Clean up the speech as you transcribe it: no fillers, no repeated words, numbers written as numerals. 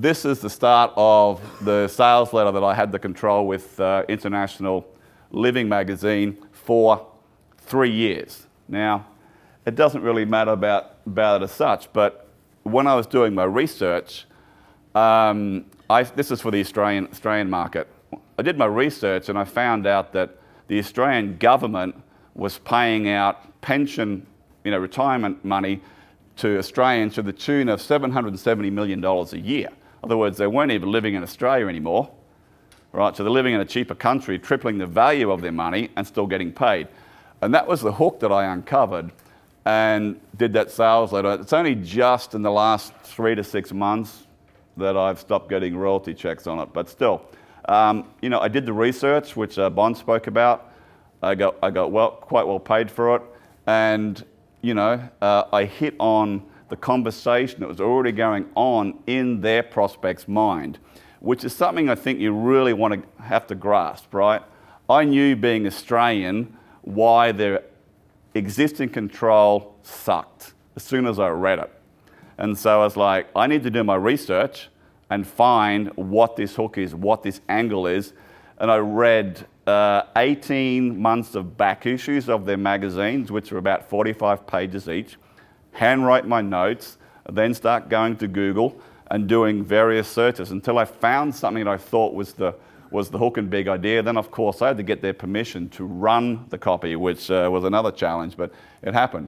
this is the start of the sales letter that I had to control with International Living magazine for 3 years. Now, it doesn't really matter about it as such, but when I was doing my research, this is for the Australian market. I did my research and I found out that the Australian government was paying out pension, retirement money to Australians to the tune of $770 million a year. In other words, they weren't even living in Australia anymore, right? So they're living in a cheaper country, tripling the value of their money and still getting paid. And that was the hook that I uncovered and did that sales letter. It's only just in the last 3 to 6 months that I've stopped getting royalty checks on it. But still, I did the research, which Bond spoke about. I got quite well paid for it. And, I hit on the conversation that was already going on in their prospect's mind, which is something I think you really have to grasp, right? I knew, being Australian, why their existing control sucked as soon as I read it. And so I was like, I need to do my research and find what this hook is, what this angle is. And I read 18 months of back issues of their magazines, which are about 45 pages each, handwrite my notes, then start going to Google and doing various searches until I found something that I thought was the hook and big idea. Then, of course, I had to get their permission to run the copy, which was another challenge, but it happened.